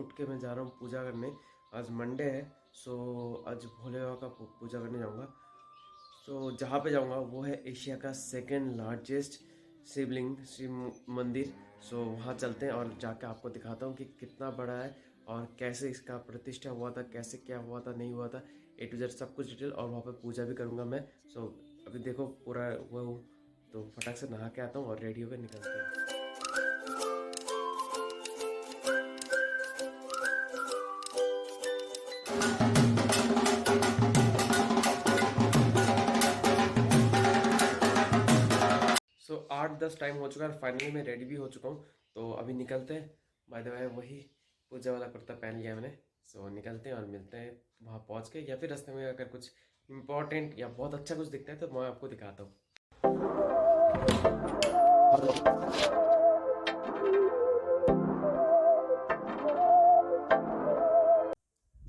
उठ के मैं जा रहा हूँ पूजा करने। आज मंडे है, सो आज भोले बाबा का पूजा करने जाऊँगा। सो जहाँ पे जाऊँगा वो है एशिया का सेकेंड लार्जेस्ट शिवलिंग शिव मंदिर। सो वहाँ चलते हैं और जाके आपको दिखाता हूँ कि कितना बड़ा है और कैसे इसका प्रतिष्ठा हुआ था, कैसे क्या हुआ था, नहीं हुआ था, ए टू जेड सब कुछ डिटेल। और वहाँ पे पूजा भी करूँगा मैं। सो अभी देखो पूरा वो हूँ, तो फटाक से नहा के आता हूँ और रेडी होकर निकलते हैं। सो 8-10 टाइम हो चुका है और फाइनली मैं रेडी भी हो चुका हूँ। तो अभी निकलते हैं। बाय द वे वही पूजा वाला कुर्ता पहन लिया मैंने। सो निकलते हैं और मिलते हैं वहाँ पहुँच के, या फिर रास्ते में अगर कुछ इंपॉर्टेंट या बहुत अच्छा कुछ दिखता है तो मैं आपको दिखाता हूँ।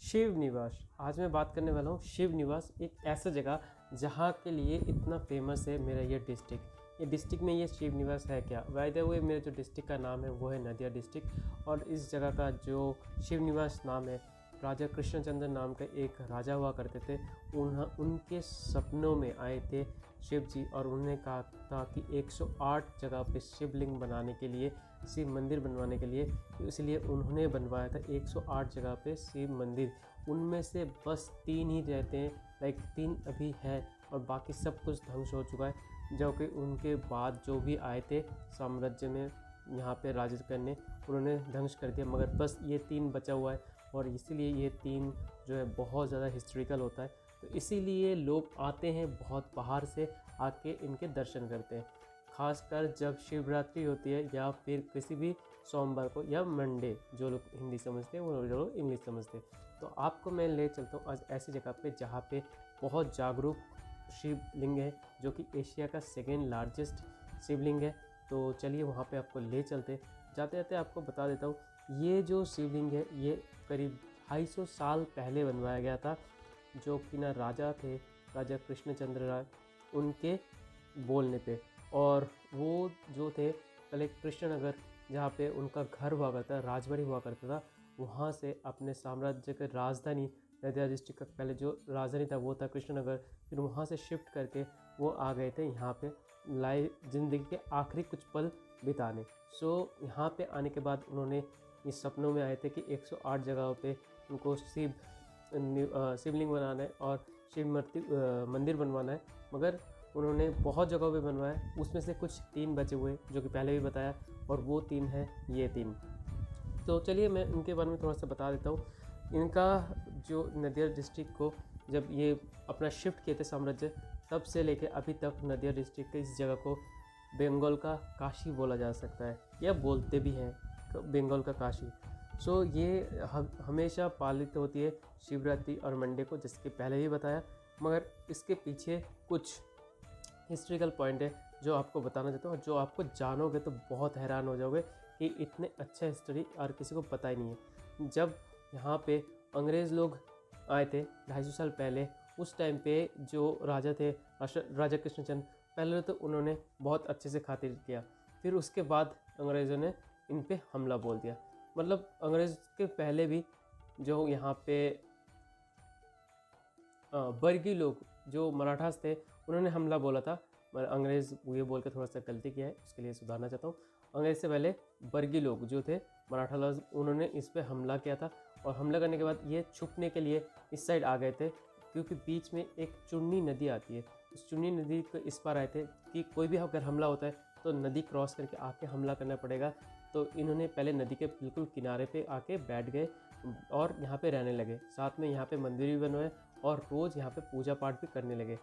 शिव निवास, आज मैं बात करने वाला हूँ शिव निवास, एक ऐसा जगह जहाँ के लिए इतना फेमस है मेरा ये डिस्ट्रिक्ट। ये डिस्ट्रिक्ट में ये शिव निवास है क्या? बाय द वे मेरे जो डिस्ट्रिक्ट का नाम है वो है नदिया डिस्ट्रिक्ट, और इस जगह का जो शिव निवास नाम है, राजा कृष्णचंद्र नाम का एक राजा हुआ करते थे। उनके सपनों में आए थे शिव जी, और उन्होंने कहा था कि 108 जगह पे शिवलिंग बनाने के लिए, शिव मंदिर बनवाने के लिए, इसलिए उन्होंने बनवाया था 108 जगह पे शिव मंदिर। उनमें से बस 3 ही रहते हैं, लाइक 3 अभी है, और बाकी सब कुछ ध्वंस हो चुका है। जो कि उनके बाद जो भी आए थे साम्राज्य में यहाँ पे राज करने, उन्होंने ध्वंस कर दिया, मगर बस ये 3 बचा हुआ है। और इसीलिए ये 3 जो है बहुत ज़्यादा हिस्ट्रिकल होता है, तो इसीलिए लोग आते हैं बहुत बाहर से, आके इनके दर्शन करते हैं। खासकर जब शिवरात्रि होती है या फिर किसी भी सोमवार को या मंडे, जो लोग हिंदी समझते हैं वो लोग इंग्लिश समझते हैं। तो आपको मैं ले चलता हूँ आज ऐसी जगह पे जहाँ पे बहुत जागरूक शिवलिंग है, जो कि एशिया का सेकेंड लार्जेस्ट शिवलिंग है। तो चलिए वहाँ पे आपको ले चलते। जाते जाते आपको बता देता हूँ, ये जो शिवलिंग है ये करीब 250 साल पहले बनवाया गया था, जो कि ना राजा थे, राजा कृष्णचंद्र राय, उनके बोलने पे। और वो जो थे पहले कृष्णनगर, जहाँ पे उनका घर हुआ करता, राजबाड़ी हुआ करता था, वहाँ से अपने साम्राज्य की राजधानी नदिया डिस्ट्रिक्ट का पहले जो राजधानी था वो था कृष्णनगर, फिर वहाँ से शिफ्ट करके वो आ गए थे यहाँ पे ज़िंदगी के आखिरी कुछ पल बिताने। सो यहाँ पे आने के बाद उन्होंने इस सपनों में आए थे कि 108 जगहों पे उनको शिवलिंग बनाना है और शिव मंदिर बनवाना है, मगर उन्होंने बहुत जगहों पे बनवाया। उसमें से कुछ 3 बचे हुए जो कि पहले भी बताया, और वो 3 है ये 3। तो चलिए मैं इनके बारे में थोड़ा सा बता देता हूँ। इनका जो नदिया डिस्ट्रिक्ट को जब ये अपना शिफ्ट किए थे साम्राज्य, तब से लेके अभी तक नदिया डिस्ट्रिक्ट के इस जगह को बंगाल का काशी बोला जा सकता है, या बोलते भी हैं बंगाल का काशी। सो ये हमेशा पालित होती है शिवरात्रि और मंडे को, जिसके पहले ही बताया, मगर इसके पीछे कुछ हिस्ट्रिकल पॉइंट है जो आपको बताना चाहता हूँ, जो आपको जानोगे तो बहुत हैरान हो जाओगे कि इतने अच्छा हिस्ट्री और किसी को पता ही नहीं है। जब यहाँ पे अंग्रेज़ लोग आए थे 250 साल पहले, उस टाइम पे जो राजा थे राजा कृष्णचंद्र, पहले तो उन्होंने बहुत अच्छे से खातिर किया, फिर उसके बाद अंग्रेज़ों ने इन पे हमला बोल दिया। मतलब अंग्रेज़ के पहले भी जो यहाँ पे बर्गी लोग जो मराठास थे, उन्होंने हमला बोला था। मैं अंग्रेज़ ये बोल के थोड़ा सा गलती किया है, उसके लिए सुधारना चाहता हूँ। अंग्रेज़ से पहले बर्गी लोग जो थे मराठा लोग, उन्होंने इस पे हमला किया था, और हमला करने के बाद ये छुपने के लिए इस साइड आ गए थे, क्योंकि बीच में एक चुन्नी नदी आती है। उस चुन्नी नदी को इस पार आए थे कि कोई भी अगर हमला होता है तो नदी क्रॉस करके आके हमला करना पड़ेगा। तो इन्होंने पहले नदी के बिल्कुल किनारे पे आके बैठ गए और यहाँ पे रहने लगे। साथ में यहाँ पे मंदिर भी बनवाए और रोज़ यहाँ पे पूजा पाठ भी करने लगे।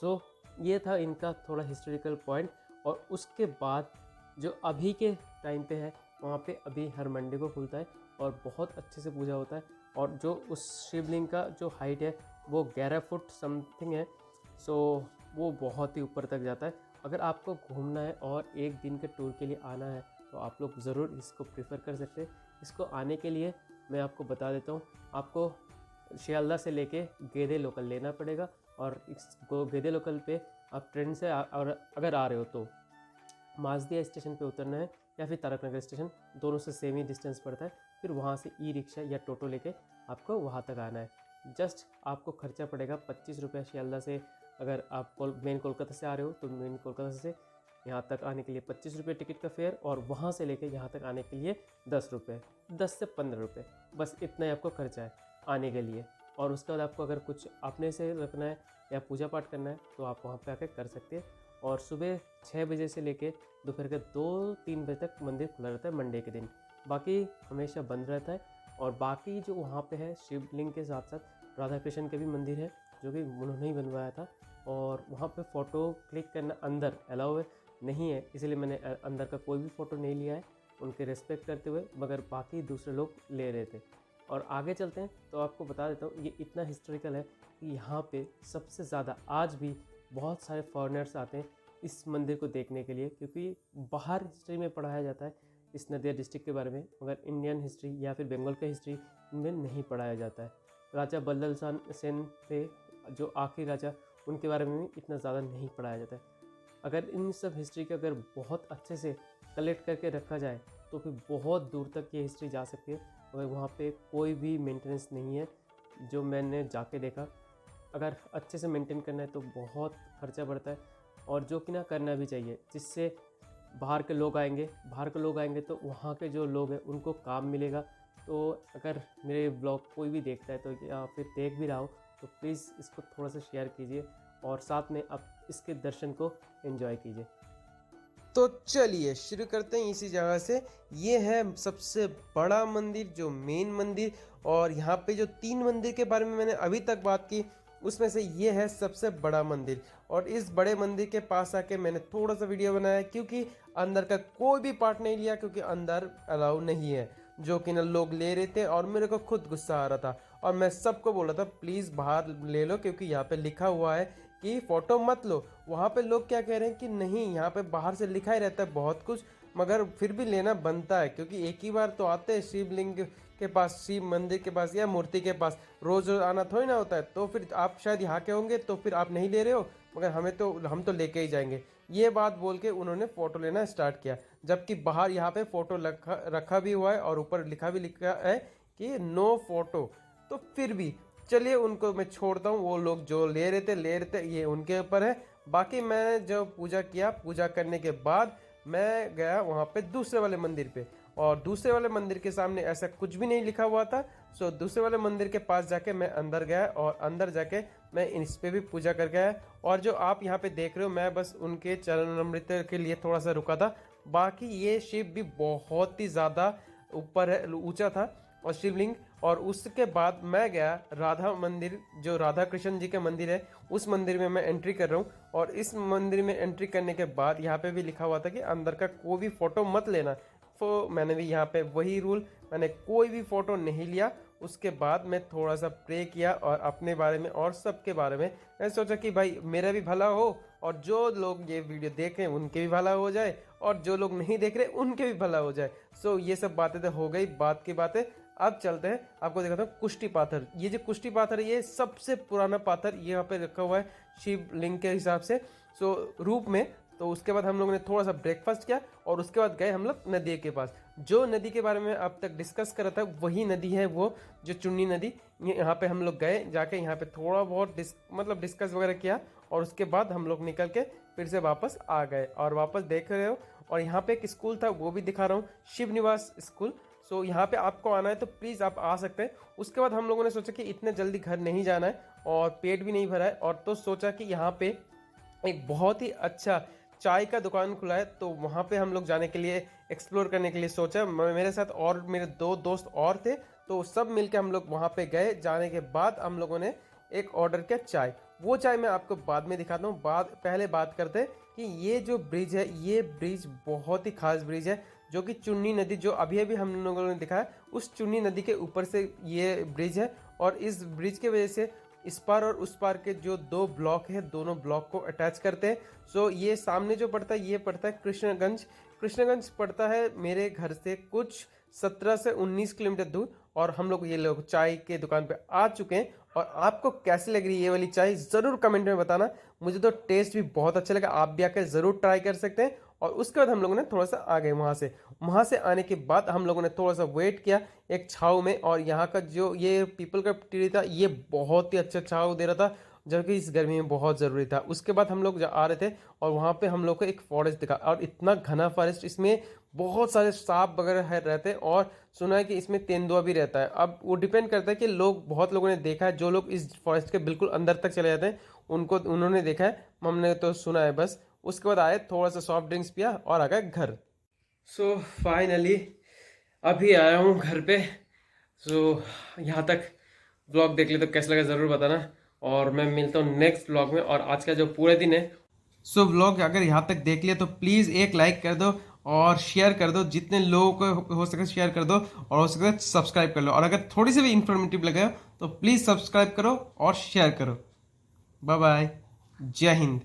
सो ये था इनका थोड़ा हिस्टोरिकल पॉइंट। और उसके बाद जो अभी के टाइम पे है, वहाँ पे अभी हर मंडे को खुलता है और बहुत अच्छे से पूजा होता है। और जो उस शिवलिंग का जो हाइट है वो 11 फुट समथिंग है। सो वो बहुत ही ऊपर तक जाता है। अगर आपको घूमना है और एक दिन के टूर के लिए आना है तो आप लोग ज़रूर इसको प्रेफर कर सकते हैं। इसको आने के लिए मैं आपको बता देता हूँ, आपको शियालदह से लेके गेदे लोकल लेना पड़ेगा, और इसको गेदे लोकल पे आप ट्रेन से और अगर आ रहे हो तो माजदिया स्टेशन पे उतरना है, या फिर तारक नगर स्टेशन, दोनों से सेम ही डिस्टेंस पड़ता है। फिर वहाँ से ई रिक्शा या टोटो लेके आपको वहाँ तक आना है। जस्ट आपको खर्चा पड़ेगा 25 रुपये शियालदह से। अगर आप मेन कोलकाता से आ रहे हो तो मेन कोलकाता से यहाँ तक आने के लिए 25 रुपये टिकट का फेयर, और वहाँ से लेके यहाँ तक आने के लिए 10 रुपये, 10 से 15 रुपये, बस इतना ही आपको खर्चा है आने के लिए। और उसके बाद आपको अगर कुछ अपने से रखना है या पूजा पाठ करना है तो आप वहाँ पे आके कर सकते हैं। और सुबह 6 बजे से लेके दोपहर के 2-3 बजे तक मंदिर खुला रहता है मंडे के दिन, बाकी हमेशा बंद रहता है। और बाकी जो वहाँ पे है शिवलिंग के साथ साथ राधा कृष्ण के भी मंदिर है जो कि उन्होंने ही बनवाया था, और वहाँ पे फ़ोटो क्लिक करना अंदर अलाउ है नहीं है, इसलिए मैंने अंदर का कोई भी फ़ोटो नहीं लिया है उनके रिस्पेक्ट करते हुए, मगर बाकी दूसरे लोग ले रहे थे। और आगे चलते हैं तो आपको बता देता हूँ, ये इतना हिस्टोरिकल है कि यहाँ पे सबसे ज़्यादा आज भी बहुत सारे फॉरेनर्स आते हैं इस मंदिर को देखने के लिए, क्योंकि बाहर हिस्ट्री में पढ़ाया जाता है इस नदिया डिस्ट्रिक्ट के बारे में, मगर इंडियन हिस्ट्री या फिर बंगाल का हिस्ट्री इनमें नहीं पढ़ाया जाता है। राजा बल्लल सेन थे जो आखिरी राजा, उनके बारे में भी इतना ज़्यादा नहीं पढ़ाया जाता है। अगर इन सब हिस्ट्री के अगर बहुत अच्छे से कलेक्ट करके रखा जाए तो फिर बहुत दूर तक ये हिस्ट्री जा सकती है, मगर वहाँ पे कोई भी मेंटेनेंस नहीं है जो मैंने जाके देखा। अगर अच्छे से मेंटेन करना है तो बहुत खर्चा बढ़ता है, और जो कि ना करना भी चाहिए, जिससे बाहर के लोग आएंगे तो वहाँ के जो लोग हैं उनको काम मिलेगा। तो अगर मेरे ब्लॉग कोई भी देखता है तो या फिर देख भी रहा हो तो प्लीज़ इसको थोड़ा सा शेयर कीजिए, और साथ में आप इसके दर्शन को एंजॉय कीजिए। तो चलिए शुरू करते हैं इसी जगह से। ये है सबसे बड़ा मंदिर, जो मेन मंदिर, और यहाँ पे जो 3 मंदिर के बारे में मैंने अभी तक बात की उसमें से ये है सबसे बड़ा मंदिर। और इस बड़े मंदिर के पास आके मैंने थोड़ा सा वीडियो बनाया, क्योंकि अंदर का कोई भी पार्ट नहीं लिया, क्योंकि अंदर अलाउ नहीं है, जो कि ना लोग ले रहे थे और मेरे को खुद गुस्सा आ रहा था। और मैं सबको बोल रहा था प्लीज़ बाहर ले लो, क्योंकि यहाँ पे लिखा हुआ है कि फ़ोटो मत लो। वहाँ पे लोग क्या कह रहे हैं कि नहीं, यहाँ पे बाहर से लिखा ही रहता है बहुत कुछ, मगर फिर भी लेना बनता है, क्योंकि एक ही बार तो आते हैं शिवलिंग के पास, शिव मंदिर के पास या मूर्ति के पास, रोज़ रोज़ आना थोड़ी ना होता है। तो फिर आप शायद यहाँ के होंगे तो फिर आप नहीं ले रहे हो, मगर हम तो लेके ही जाएंगे। ये बात बोल के उन्होंने फ़ोटो लेना स्टार्ट किया, जबकि बाहर यहाँ पे फ़ोटो रखा भी हुआ है और ऊपर लिखा है कि नो फोटो। तो फिर भी चलिए उनको मैं छोड़ता हूँ, वो लोग जो ले रहे थे ये उनके ऊपर है। बाकी मैं जो पूजा किया, पूजा करने के बाद मैं गया वहाँ पे दूसरे वाले मंदिर पे, और दूसरे वाले मंदिर के सामने ऐसा कुछ भी नहीं लिखा हुआ था। सो दूसरे वाले मंदिर के पास जाके मैं अंदर गया, और अंदर जाके मैं इस पे भी पूजा करके आया। और जो आप यहाँ पे देख रहे हो, मैं बस उनके चरण अमृत के लिए थोड़ा सा रुका था। बाकी ये शिव भी बहुत ही ज़्यादा ऊपर है, ऊंचा था और शिवलिंग। और उसके बाद मैं गया राधा मंदिर, जो राधा कृष्ण जी के मंदिर है, उस मंदिर में मैं एंट्री कर रहा हूँ। और इस मंदिर में एंट्री करने के बाद यहाँ पे भी लिखा हुआ था कि अंदर का कोई भी फ़ोटो मत लेना। तो मैंने भी यहाँ पे वही रूल, मैंने कोई भी फ़ोटो नहीं लिया। उसके बाद मैं थोड़ा सा प्रे किया और अपने बारे में और सबके बारे में मैं सोचा कि भाई मेरा भी भला हो, और जो लोग ये वीडियो देख रहे हैं उनके भी भला हो जाए, और जो लोग नहीं देख रहे उनके भी भला हो जाए। सो ये सब बातें तो हो गई बात की बातें। अब चलते हैं, आपको दिखाता हूँ कुष्टी पाथर। ये जो कुष्टी पाथर है, ये सबसे पुराना पाथर यहाँ पे रखा हुआ है शिवलिंग के हिसाब से, सो रूप में। तो उसके बाद हम लोगों ने थोड़ा सा ब्रेकफास्ट किया, और उसके बाद गए हम लोग नदी के पास। जो नदी के बारे में अब तक डिस्कस कर रहा था वही नदी है, वो जो चुन्नी नदी। यहाँ पे हम लोग गए, जाके यहाँ पे थोड़ा बहुत डिस्कस वगैरह किया, और उसके बाद हम लोग निकल के फिर से वापस आ गए। और वापस देख रहे हो, और यहाँ पे एक स्कूल था वो भी दिखा रहा हूँ, शिव निवास स्कूल। सो यहाँ पे आपको आना है तो प्लीज़ आप आ सकते हैं। उसके बाद हम लोगों ने सोचा कि इतने जल्दी घर नहीं जाना है, और पेट भी नहीं भरा है, और तो सोचा कि यहाँ पे एक बहुत ही अच्छा चाय का दुकान खुला है, तो वहाँ पे हम लोग जाने के लिए, एक्सप्लोर करने के लिए सोचा। मेरे साथ और मेरे 2 दोस्त और थे, तो सब मिलके हम लोग वहाँ पे गए। जाने के बाद हम लोगों ने एक ऑर्डर किया चाय। वो चाय मैं आपको बाद में दिखाता हूँ। पहले बात करते हैं कि ये जो ब्रिज है, ये ब्रिज बहुत ही खास ब्रिज है, जो कि चुन्नी नदी, जो अभी अभी हम लोगों ने दिखाया, उस चुन्नी नदी के ऊपर से ये ब्रिज है। और इस ब्रिज के वजह से इस पार और उस पार के जो 2 ब्लॉक है, दोनों ब्लॉक को अटैच करते हैं। सो ये सामने जो पड़ता है, ये पड़ता है कृष्णगंज। कृष्णगंज पड़ता है मेरे घर से कुछ 17 से 19 किलोमीटर दूर। और हम लोग ये लोग चाय के दुकान पे आ चुके हैं। और आपको कैसी लग रही है ये वाली चाय, ज़रूर कमेंट में बताना। मुझे तो टेस्ट भी बहुत अच्छा लगा, आप भी आकर ज़रूर ट्राई कर सकते हैं। और उसके बाद हम लोगों ने थोड़ा सा आ गए वहाँ से आने के बाद हम लोगों ने थोड़ा सा वेट किया एक छाँव में, और यहाँ का जो ये पीपल का ट्री था ये बहुत ही अच्छा छाँव दे रहा था, जो कि इस गर्मी में बहुत ज़रूरी था। उसके बाद हम लोग आ रहे थे और वहाँ पे हम लोग को एक फॉरेस्ट दिखा, और इतना घना फॉरेस्ट, इसमें बहुत सारे सांप वगैरह रहते हैं, और सुना है कि इसमें तेंदुआ भी रहता है। अब वो डिपेंड करता है कि बहुत लोगों ने देखा है, जो लोग इस फॉरेस्ट के बिल्कुल अंदर तक चले जाते हैं उन्होंने देखा है, हमने तो सुना है बस। उसके बाद आए, थोड़ा सा सॉफ्ट ड्रिंक्स पिया और आ गए घर। सो फाइनली अभी आया हूँ घर पे। सो यहाँ तक व्लॉग देख ले तो कैसा लगा ज़रूर बताना, और मैं मिलता हूँ नेक्स्ट व्लॉग में। और आज का जो पूरे दिन है, सो व्लॉग अगर यहाँ तक देख लिया तो प्लीज़ एक लाइक कर दो और शेयर कर दो, जितने लोगों को हो सके शेयर कर दो, और हो सके सब्सक्राइब कर लो, और अगर थोड़ी सी भी इंफॉर्मेटिव लगे तो प्लीज़ सब्सक्राइब करो और शेयर करो। बाय बाय, जय हिंद।